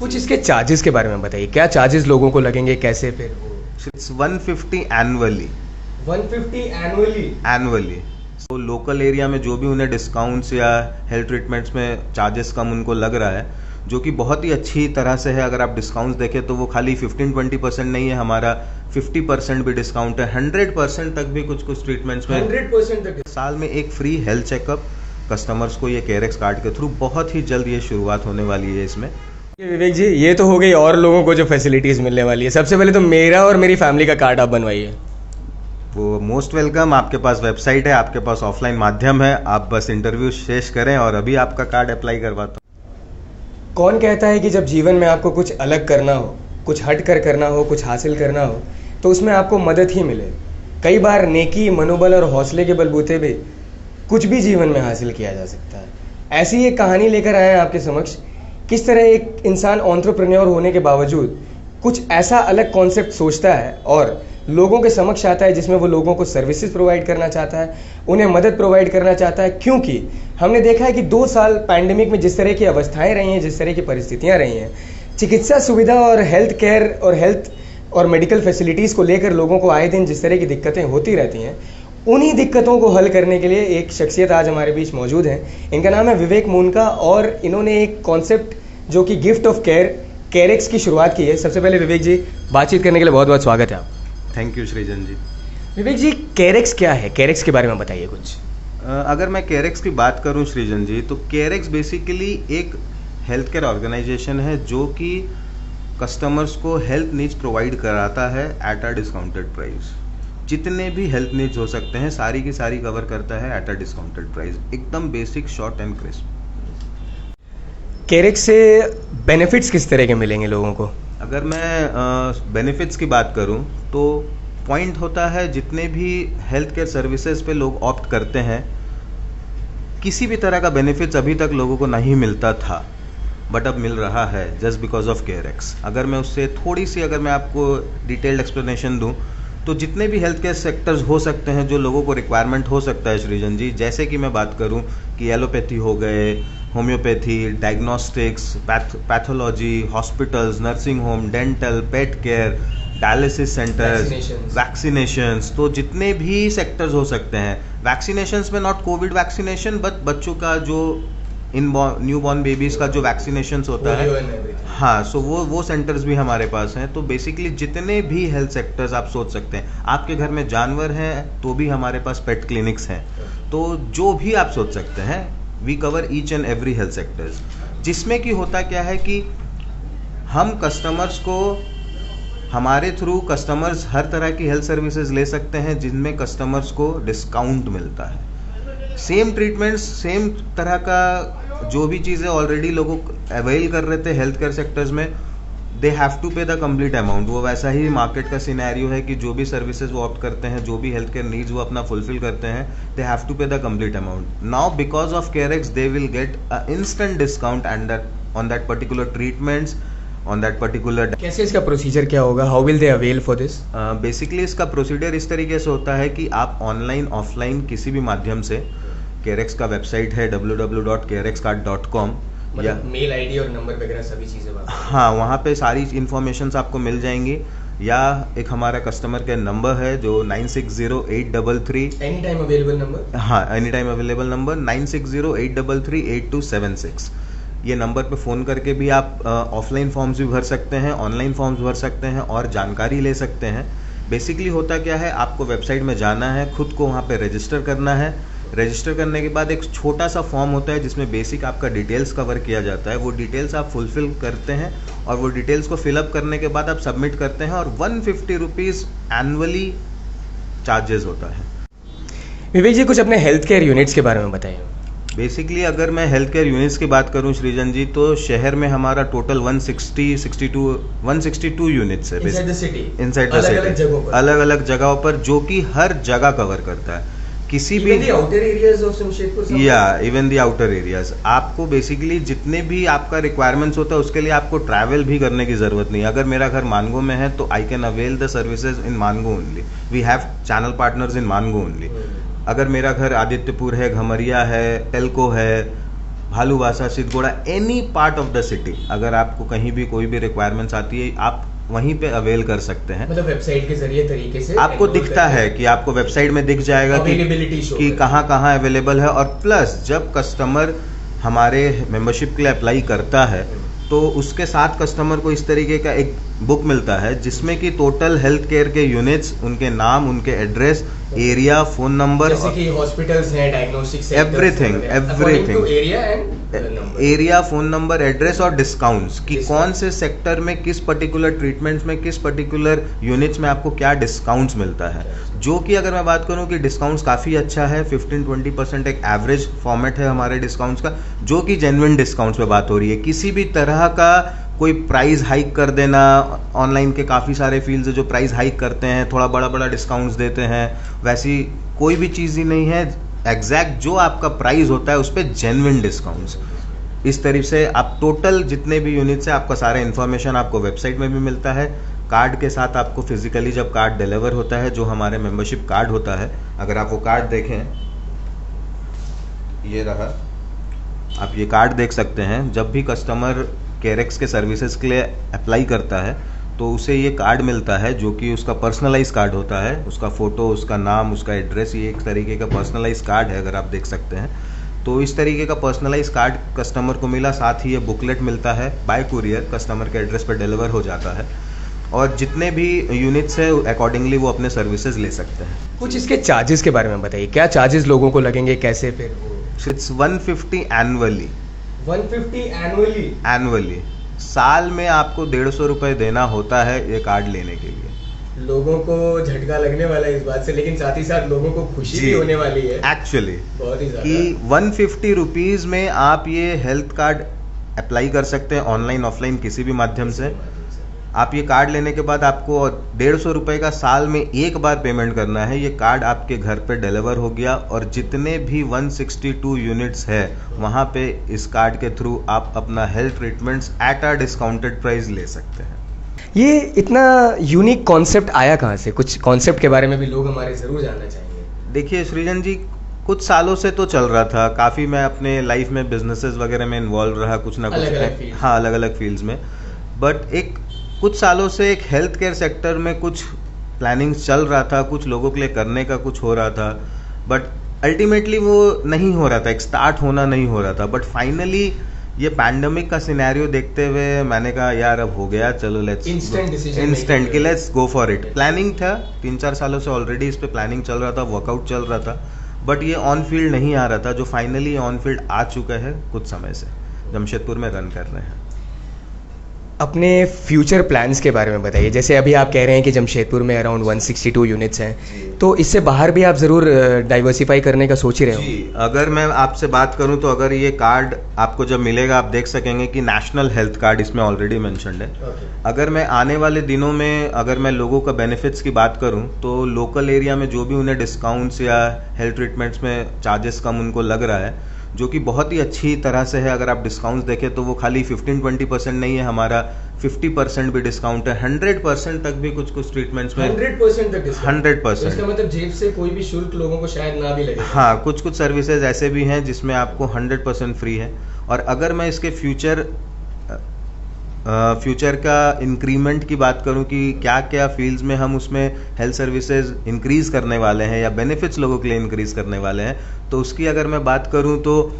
कुछ इसके चार्जेस के बारे में बताइए, क्या चार्जेस लोगों को लगेंगे, कैसे फिर वो? It's 150 annually 150 annually. तो लोकल एरिया में जो भी उन्हें डिस्काउंट्स या हेल्थ ट्रीटमेंट्स में चार्जेस कम उनको लग रहा है, जो कि बहुत ही अच्छी तरह से है। अगर आप डिस्काउंट्स देखें तो वो खाली 15-20% नहीं है, हमारा 50% भी डिस्काउंट है, 100% तक भी कुछ ट्रीटमेंट्स में 100% तक। साल में एक फ्री हेल्थ चेकअप कस्टमर्स को ये केयरेक्स कार्ड के थ्रू बहुत ही जल्द ये शुरुआत होने वाली है इसमें। विवेक जी, ये तो हो गई और लोगों को जो फैसिलिटीज मिलने वाली है। सबसे पहले तो मेरा और मेरी फैमिली का कार्ड आप बनवाइए। वो मोस्ट वेलकम। आपके पास वेबसाइट है, आपके पास ऑफलाइन माध्यम है, आप बस इंटरव्यू शेष करें और अभी आपका कार्ड अप्लाई करवाता हूँ। कौन कहता है कि जब जीवन में आपको कुछ अलग करना हो, कुछ हट कर करना हो, कुछ हासिल करना हो, तो उसमें आपको मदद ही मिले। कई बार नेकी, मनोबल और हौसले के बलबूते पे कुछ भी जीवन में हासिल किया जा सकता है। ऐसी एक कहानी लेकर आए हैं आपके समक्ष, किस तरह एक इंसान एंटरप्रेन्योर होने के बावजूद कुछ ऐसा अलग कॉन्सेप्ट सोचता है और लोगों के समक्ष आता है, जिसमें वो लोगों को सर्विसेज प्रोवाइड करना चाहता है, उन्हें मदद प्रोवाइड करना चाहता है। क्योंकि हमने देखा है कि 2 साल पैंडेमिक में जिस तरह की अवस्थाएं रही हैं, जिस तरह की परिस्थितियां रही हैं, चिकित्सा सुविधा और हेल्थ केयर और हेल्थ और मेडिकल फैसिलिटीज़ को लेकर लोगों को आए दिन जिस तरह की दिक्कतें होती रहती हैं, उन्हीं दिक्कतों को हल करने के लिए एक शख्सियत आज हमारे बीच मौजूद है। इनका नाम है विवेक मूनका और इन्होंने एक कॉन्सेप्ट जो कि गिफ्ट ऑफ केयर, केयरेक्स की शुरुआत की है। सबसे पहले विवेक जी, बातचीत करने के लिए बहुत बहुत स्वागत है आप। थैंक यू सृजन जी। विवेक जी, केयरेक्स क्या है? केयरेक्स के बारे में बताइए कुछ। अगर मैं केयरेक्स की बात करूं सृजन जी, तो केयरेक्स बेसिकली एक हेल्थ केयर ऑर्गेनाइजेशन है जो कि कस्टमर्स को हेल्थ नीड्स प्रोवाइड कराता है एट अ डिस्काउंटेड प्राइस। जितने भी हेल्थ नीड्स हो सकते हैं सारी की सारी कवर करता है एट अ डिस्काउंटेड प्राइस, एकदम बेसिक, शॉर्ट एंड क्रिस्प। केयरेक्स से बेनिफिट्स किस तरह के मिलेंगे लोगों को? अगर मैं बेनिफिट्स की बात करूं तो पॉइंट होता है, जितने भी हेल्थ केयर सर्विसेज पे लोग ऑप्ट करते हैं, किसी भी तरह का बेनिफिट्स अभी तक लोगों को नहीं मिलता था, बट अब मिल रहा है जस्ट बिकॉज ऑफ केयरेक्स। अगर मैं उससे थोड़ी सी अगर मैं आपको डिटेल्ड एक्सप्लेनेशन दूं, तो जितने भी हेल्थ केयर सेक्टर्स हो सकते हैं जो लोगों को रिक्वायरमेंट हो सकता है सृजन जी, जैसे कि मैं बात करूं कि एलोपैथी हो गए, homeopathy, diagnostics, pathology, hospitals, nursing home, dental, pet care, dialysis centres, vaccinations, तो जितने भी सेक्टर्स हो सकते हैं। वैक्सीनेशंस में नॉट कोविड वैक्सीनेशन, बट बच्चों का जो न्यू बॉर्न बेबीज का जो वैक्सीनेशंस होता है, हाँ, सो वो सेंटर्स भी हमारे पास हैं। तो बेसिकली जितने भी हेल्थ सेक्टर्स आप सोच सकते हैं, आपके घर में जानवर हैं तो भी हमारे पास पेट क्लिनिक्स हैं, तो जो भी आप सोच सकते हैं, we cover each and every health sectors. जिसमें कि होता क्या है कि हम कस्टमर्स को, हमारे थ्रू कस्टमर्स हर तरह की हेल्थ सर्विसेज ले सकते हैं जिनमें कस्टमर्स को डिस्काउंट मिलता है। सेम ट्रीटमेंट्स, सेम तरह का जो भी चीज़ें ऑलरेडी लोगों अवेल कर रहे थे हेल्थ केयर सेक्टर्स में, दे have to pay the complete amount. वो वैसा ही मार्केट का सिनेरियो है कि जो भी सर्विसेज वो ऑप्ट करते हैं, जो भी हेल्थ केयर नीड्स वो अपना फुलफिल करते हैं, they have to pay the complete amount. Now because of Carex they will get a instant discount and on that particular treatments, on that particular. कैसे इसका प्रोसीजर क्या होगा? How will they avail for this? Basically इसका procedure इस तरीके से होता है कि आप ऑनलाइन ऑफलाइन किसी भी माध्यम से, केयरेक्स का वेबसाइट है www.carexcard.com, या मेल आईडी और नंबर वगैरह सभी चीज़ें, हाँ, वहाँ पे सारी इन्फॉर्मेशंस आपको मिल जाएंगी। या एक हमारा कस्टमर केयर नंबर है जो 960833 एनी टाइम अवेलेबल नंबर, हाँ, एनी टाइम अवेलेबल नंबर 9608338276। ये नंबर पे फ़ोन करके भी आप ऑफलाइन फॉर्म्स भी भर सकते हैं, ऑनलाइन फॉर्म्स भर सकते हैं और जानकारी ले सकते हैं। बेसिकली होता क्या है, आपको वेबसाइट में जाना है, खुद को वहाँ पे रजिस्टर करना है। रजिस्टर करने के बाद एक छोटा सा फॉर्म होता है जिसमें बेसिक आपका डिटेल्स कवर किया जाता है। वो डिटेल्स आप फुलफिल करते हैं और वो डिटेल्स को फिलअप करने के बाद आप सबमिट करते हैं और 150 रुपीज़ एनुअली चार्जेस होता है। विवेक जी, कुछ अपने हेल्थ केयर यूनिट्स के बारे में बताइए। बेसिकली अगर मैं हेल्थ केयर यूनिट्स की बात करूं सृजन जी, तो शहर में हमारा टोटल 162 यूनिट्स है इनसाइड द सिटी, अलग अलग जगहों पर, जो कि हर जगह कवर करता है। किसी भी आउटर एरियाज ऑफ शमशेरपुर, या इवन द आउटर एरियाज, आपको बेसिकली जितने भी आपका रिक्वायरमेंट्स होता है उसके लिए आपको ट्रैवल भी करने की जरूरत नहीं। अगर मेरा घर मानगो में है तो I can avail the services in Mango only. We have channel partners in Mango only. अगर मेरा घर आदित्यपुर है, घमरिया है, टेल्को है, Bhalubasa, Sidhgora, any part of the city, अगर आपको कहीं भी कोई भी रिक्वायरमेंट्स आती है आप वहीं पे अवेल कर सकते हैं। मतलब वेबसाइट के जरिए तरीके से आपको दिखता है कि आपको वेबसाइट में दिख जाएगा कि कहाँ कहाँ अवेलेबल है। और प्लस जब कस्टमर हमारे मेंबरशिप के लिए अप्लाई करता है तो उसके साथ कस्टमर को इस तरीके का एक बुक मिलता है जिसमें कि टोटल हेल्थ केयर के यूनिट्स, उनके नाम, उनके एड्रेस, एरिया, फोन नंबर, जैसे कि हॉस्पिटल्स हैं, diagnostic centres, everything area and area, phone number, address और डिस्काउंट्स कि कौन से सेक्टर में किस पर्टिकुलर ट्रीटमेंट्स में किस पर्टिकुलर यूनिट्स में आपको क्या डिस्काउंट्स मिलता है। जो कि अगर मैं बात करूं कि डिस्काउंट्स काफ़ी अच्छा है, 15-20% एक एवरेज फॉर्मेट है हमारे डिस्काउंट्स का, जो कि जेन्युइन डिस्काउंट्स पे बात हो रही है। किसी भी तरह का कोई प्राइस हाइक कर देना, ऑनलाइन के काफ़ी सारे फील्ड्स है जो प्राइस हाइक करते हैं, थोड़ा बड़ा बड़ा डिस्काउंट्स देते हैं, वैसी कोई भी चीज़ ही नहीं है। एग्जैक्ट जो आपका प्राइस होता है उस पर जेन्युइन डिस्काउंट्स। इस तरीके से आप टोटल जितने भी यूनिट्स है आपका सारा इन्फॉर्मेशन आपको वेबसाइट में भी मिलता है। कार्ड के साथ आपको फिजिकली जब कार्ड डिलीवर होता है, जो हमारे मेंबरशिप कार्ड होता है, अगर आप वो कार्ड देखें, ये रहा, आप ये कार्ड देख सकते हैं। जब भी कस्टमर केरेक्स के सर्विसेज के लिए अप्लाई करता है तो उसे ये कार्ड मिलता है जो कि उसका पर्सनलाइज कार्ड होता है। उसका फ़ोटो, उसका नाम, उसका एड्रेस, ये एक तरीके का पर्सनलाइज कार्ड है, अगर आप देख सकते हैं। तो इस तरीके का पर्सनलाइज कार्ड कस्टमर को मिला, साथ ही ये बुकलेट मिलता है, बाय कुरियर कस्टमर के एड्रेस पर डिलीवर हो जाता है। और जितने भी यूनिट्स है अकॉर्डिंगली वो अपने सर्विसेज ले सकते हैं। कुछ इसके चार्जेस के बारे में बताइए, क्या चार्जेस लोगों को लगेंगे, कैसे फिर? It's 150 annually. 150 एनुअली साल में आपको 150 रुपये देना होता है ये कार्ड लेने के लिए। लोगों को झटका लगने वाला है इस बात से, लेकिन साथ ही साथ लोगों को खुशी भी होने वाली है एक्चुअली बहुत ही ज्यादा कि 150 रुपीज़ में आप ये हेल्थ कार्ड अप्लाई कर सकते हैं, ऑनलाइन ऑफलाइन किसी भी माध्यम से। आप ये कार्ड लेने के बाद आपको 150 रुपये का साल में एक बार पेमेंट करना है। ये कार्ड आपके घर पे डिलीवर हो गया और जितने भी 162 यूनिट्स है वहाँ पे इस कार्ड के थ्रू आप अपना health treatments at a discounted price ले सकते हैं। ये इतना यूनिक कॉन्सेप्ट आया कहाँ से? कुछ कॉन्सेप्ट के बारे में भी लोग हमारे ज़रूर जानना चाहेंगे। देखिए सृजन जी, कुछ सालों से तो चल रहा था, काफ़ी मैं अपने लाइफ में बिजनेसेस वगैरह में इन्वॉल्व रहा, कुछ ना कुछ, हाँ अलग अलग फील्ड्स में। बट एक कुछ सालों से एक हेल्थ केयर सेक्टर में कुछ प्लानिंग्स चल रहा था, कुछ लोगों के लिए करने का कुछ हो रहा था, बट अल्टीमेटली वो नहीं हो रहा था, एक स्टार्ट होना नहीं हो रहा था। बट फाइनली ये पैंडेमिक का सिनेरियो देखते हुए मैंने कहा यार अब हो गया, चलो लेट्स इंस्टेंट कि let's go for it. Planning था 3-4 सालों से ऑलरेडी, इस पे प्लानिंग चल रहा था, वर्कआउट चल रहा था, बट ये ऑन फील्ड नहीं आ रहा था, जो फाइनली ऑन फील्ड आ चुका है कुछ समय से, जमशेदपुर में रन कर रहे हैं। अपने फ्यूचर प्लान्स के बारे में बताइए। जैसे अभी आप कह रहे हैं कि जमशेदपुर में अराउंड 162 यूनिट्स हैं, तो इससे बाहर भी आप ज़रूर डाइवर्सिफाई करने का सोच ही रहे हो? अगर मैं आपसे बात करूं तो अगर ये कार्ड आपको जब मिलेगा आप देख सकेंगे कि नेशनल हेल्थ कार्ड इसमें ऑलरेडी मेंशन्ड है। अगर मैं आने वाले दिनों में अगर मैं लोगों का बेनिफिट्स की बात करूं तो लोकल एरिया में जो भी उन्हें डिस्काउंट्स या हेल्थ ट्रीटमेंट्स में चार्जेस कम उनको लग रहा है, जो कि बहुत ही अच्छी तरह से है। अगर आप डिस्काउंट्स देखें तो वो खाली 15-20% नहीं है, हमारा 50% भी डिस्काउंट है, 100% तक भी कुछ ट्रीटमेंट्स में 100% तक डिस्काउंट। 100%। इसका मतलब जेब से कोई भी शुल्क लोगों को शायद ना भी लगे। हाँ, कुछ सर्विसेज ऐसे भी हैं जिसमें आपको 100% फ्री है। और अगर मैं इसके फ्यूचर का इंक्रीमेंट की बात करूं कि क्या क्या फील्ड्स में हम उसमें हेल्थ सर्विसेज इंक्रीज करने वाले हैं या बेनिफिट्स लोगों के लिए इंक्रीज करने वाले हैं, तो उसकी अगर मैं बात करूं तो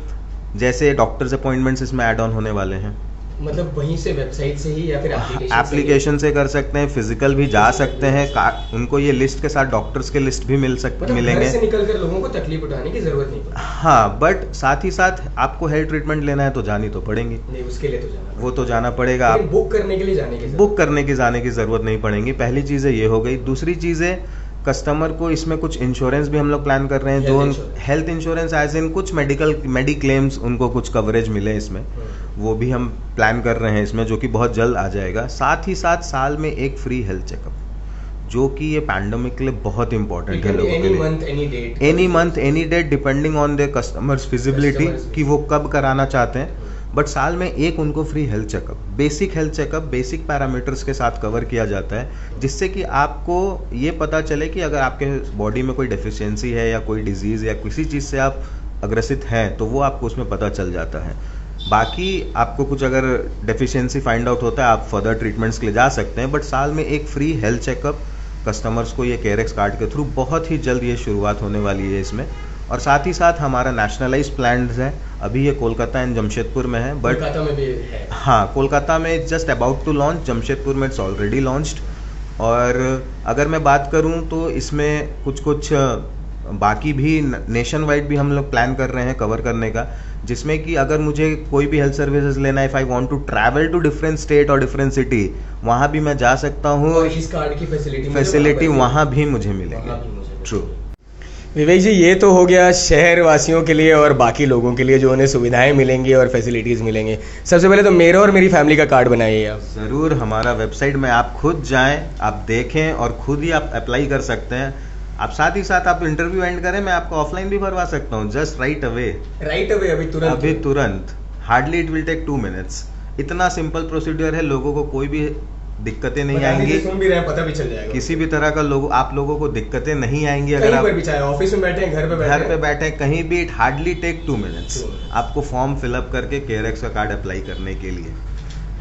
जैसे डॉक्टर्स अपॉइंटमेंट्स इसमें ऐड ऑन होने वाले हैं। मतलब वहीं से वेबसाइट से ही या फिर एप्लीकेशन से कर सकते हैं, फिजिकल भी जा सकते हैं, उनको ये लिस्ट के साथ डॉक्टर्स के लिस्ट भी मिलेंगे। घर से निकलकर लोगों को तकलीफ उठाने की जरूरत नहीं पड़ती। हाँ, बट साथ ही साथ आपको हेल्थ ट्रीटमेंट लेना है तो जानी तो पड़ेंगी, नहीं उसके लिए तो जाना, वो तो जाना पड़ेगा। आप बुक करने के लिए जाने की जरूरत नहीं पड़ेगी। पहली चीज़ ये हो गई। दूसरी चीज़ है कस्टमर को इसमें कुछ इंश्योरेंस भी हम लोग प्लान कर रहे हैं, जो हेल्थ इंश्योरेंस एज इन कुछ मेडिक्लेम्स उनको कुछ कवरेज मिले इसमें, वो भी हम प्लान कर रहे हैं इसमें, जो कि बहुत जल्द आ जाएगा। साथ ही साथ साल में एक फ्री हेल्थ चेकअप, जो कि ये पैंडेमिक के लिए बहुत इंपॉर्टेंट है लोगों के लिए। Any month any date depending on their customers feasibility कि वो कब कराना चाहते हैं, बट साल में एक उनको free health checkup, basic health checkup basic parameters के साथ कवर किया जाता है, जिससे कि आपको ये पता चले कि अगर आपके बॉडी में कोई डेफिशिएंसी है या कोई डिजीज़ या किसी चीज़ से आप अग्रसित हैं तो वो आपको उसमें पता चल जाता है। बाकी आपको कुछ अगर डेफिशिएंसी फाइंड आउट होता है आप फर्दर ट्रीटमेंट्स के लिए जा सकते हैं, बट साल में एक फ्री हेल्थ चेकअप कस्टमर्स को ये केयरेक्स कार्ड के थ्रू बहुत ही जल्द ये शुरुआत होने वाली है इसमें। और साथ ही साथ हमारा नेशनलाइज प्लान है, अभी ये कोलकाता एंड जमशेदपुर में है, बट कोलकाता में भी है। हाँ, कोलकाता में it's just about to launch, Jamshedpur में इट्स ऑलरेडी लॉन्च्ड। और अगर मैं बात करूँ तो इसमें कुछ बाकी भी नेशन वाइड भी हम लोग प्लान कर रहे हैं कवर करने का, जिसमें कि अगर मुझे कोई भी हेल्थ सर्विसेज लेना है, if I want to travel to different state और डिफरेंट सिटी, वहाँ भी मैं जा सकता हूँ और इस कार्ड की फैसिलिटी वहाँ भी मुझे मिलेगी। ट्रू। विवेक जी, ये तो हो गया शहर वासियों के लिए और बाकी लोगों के लिए जो उन्हें सुविधाएं मिलेंगी और फैसिलिटीज़ मिलेंगी। सबसे पहले तो मेरा और मेरी फैमिली का कार्ड बनाइए आप। ज़रूर, हमारा वेबसाइट में आप खुद जाएं, आप देखें और खुद ही आप अप्लाई कर सकते हैं। आप साथ ही साथ आप इंटरव्यू एंड करें, मैं आपको ऑफलाइन भी भरवा सकता हूँ, जस्ट राइट अवे अभी तुरंत। Hardly it will take 2 minutes. इतना सिंपल प्रोसीड्यूर है, लोगों को कोई भी दिक्कतें नहीं आएंगी, सुन भी रहे हैं, पता भी चल जाएगा। किसी भी तरह का आप लोगों को दिक्कतें नहीं आएंगी। अगर आप चाहे ऑफिस में बैठे, घर पे बैठे, कहीं भी, इट हार्डली टेक 2 मिनट्स आपको फॉर्म फिलअप करके केयरेक्स का कार्ड अप्लाई करने के लिए।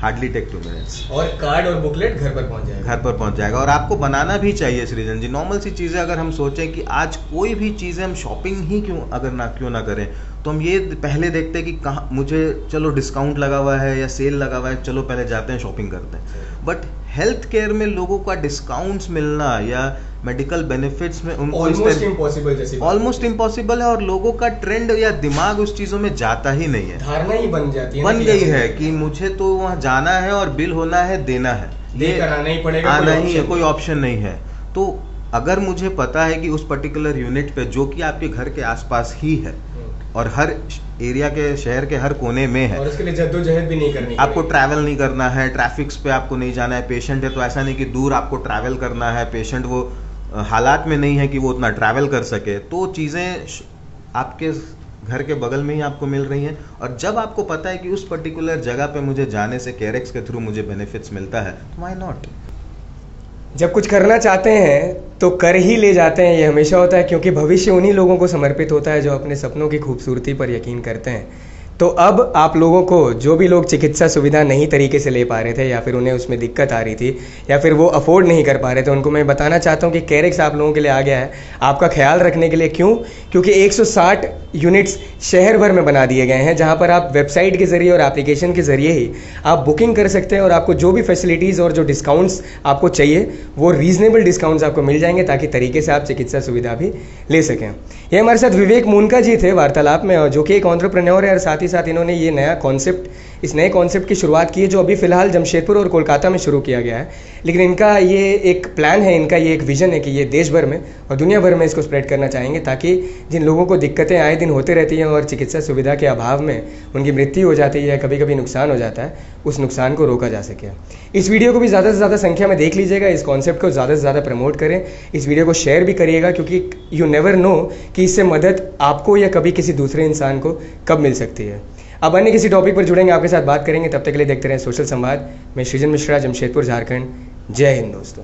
हार्डली टेक 2 मिनट्स और कार्ड और बुकलेट घर पर पहुंच जाएगा। और आपको बनाना भी चाहिए सृजन जी। नॉर्मल सी चीज़ें अगर हम सोचें कि आज कोई भी चीज़ें हम शॉपिंग ही क्यों ना करें, तो हम ये पहले देखते हैं कि कहाँ मुझे चलो डिस्काउंट लगा हुआ है या सेल लगा हुआ है, चलो पहले जाते हैं शॉपिंग करते हैं। बट हेल्थ केयर में लोगों का डिस्काउंट्स मिलना या मेडिकल बेनिफिट्स में उनको ऑलमोस्ट इम्पॉसिबल है, और लोगों का ट्रेंड या दिमाग उस चीज़ों में जाता ही नहीं है। धारणा ही बन गई है कि मुझे तो वहाँ जाना है और बिल होना है, देना है, ये आना ही पड़ेगा, आना ही है, कोई ऑप्शन नहीं है। तो अगर मुझे पता है कि उस पर्टिकुलर यूनिट पे, जो कि आपके घर के आसपास ही है और हर एरिया के, शहर के हर कोने में है, और उसके लिए जद्दोजहद भी नहीं करनी, आपको ट्रैवल नहीं करना है, ट्रैफिक्स पे आपको नहीं जाना है। पेशेंट है तो ऐसा नहीं कि दूर आपको ट्रैवल करना है, पेशेंट वो हालात में नहीं है कि वो उतना ट्रैवल कर सके, तो चीज़ें आपके घर के बगल में ही आपको मिल रही हैं। और जब आपको पता है कि उस पर्टिकुलर जगह पे मुझे जाने से केयरेक्स के थ्रू मुझे बेनिफिट्स मिलता है, तो व्हाई नॉट। जब कुछ करना चाहते हैं तो कर ही ले जाते हैं, ये हमेशा होता है, क्योंकि भविष्य उन्हीं लोगों को समर्पित होता है जो अपने सपनों की खूबसूरती पर यकीन करते हैं। तो अब आप लोगों को, जो भी लोग चिकित्सा सुविधा नहीं तरीके से ले पा रहे थे या फिर उन्हें उसमें दिक्कत आ रही थी या फिर वो अफोर्ड नहीं कर पा रहे थे, उनको मैं बताना चाहता हूँ कि केयरेक्स आप लोगों के लिए आ गया है आपका ख्याल रखने के लिए। क्यों? क्योंकि 160 यूनिट्स शहर भर में बना दिए गए हैं, जहाँ पर आप वेबसाइट के ज़रिए और एप्लीकेशन के ज़रिए ही आप बुकिंग कर सकते हैं और आपको जो भी फैसिलिटीज़ और जो डिस्काउंट्स आपको चाहिए वो रीज़नेबल डिस्काउंट्स आपको मिल जाएंगे, ताकि तरीके से आप चिकित्सा सुविधा भी ले सकें। ये हमारे साथ विवेक मुनका जी थे वार्तालाप में, जो कि एक एंटरप्रेन्योर है और साथ ही साथ इन्होंने ये नया इस नए कॉन्सेप्ट की शुरुआत की है, जो अभी फ़िलहाल जमशेदपुर और कोलकाता में शुरू किया गया है। लेकिन इनका ये एक प्लान है, इनका ये एक विज़न है कि ये देश भर में और दुनिया भर में इसको स्प्रेड करना चाहेंगे, ताकि जिन लोगों को दिक्कतें आए दिन होते रहती हैं और चिकित्सा सुविधा के अभाव में उनकी मृत्यु हो जाती है, कभी कभी नुकसान हो जाता है, उस नुकसान को रोका जा सके। इस वीडियो को भी ज़्यादा से ज़्यादा संख्या में देख लीजिएगा, इस कॉन्सेप्ट को ज़्यादा से ज़्यादा प्रमोट करें, इस वीडियो को शेयर भी करिएगा, क्योंकि यू नेवर नो कि इससे मदद आपको या कभी किसी दूसरे इंसान को कब मिल सकती है। अब अन्य किसी टॉपिक पर जुड़ेंगे, आपके साथ बात करेंगे, तब तक के लिए देखते रहें सोशल संवाद। मैं सृजन मिश्रा, जमशेदपुर, झारखंड। जय हिंद दोस्तों।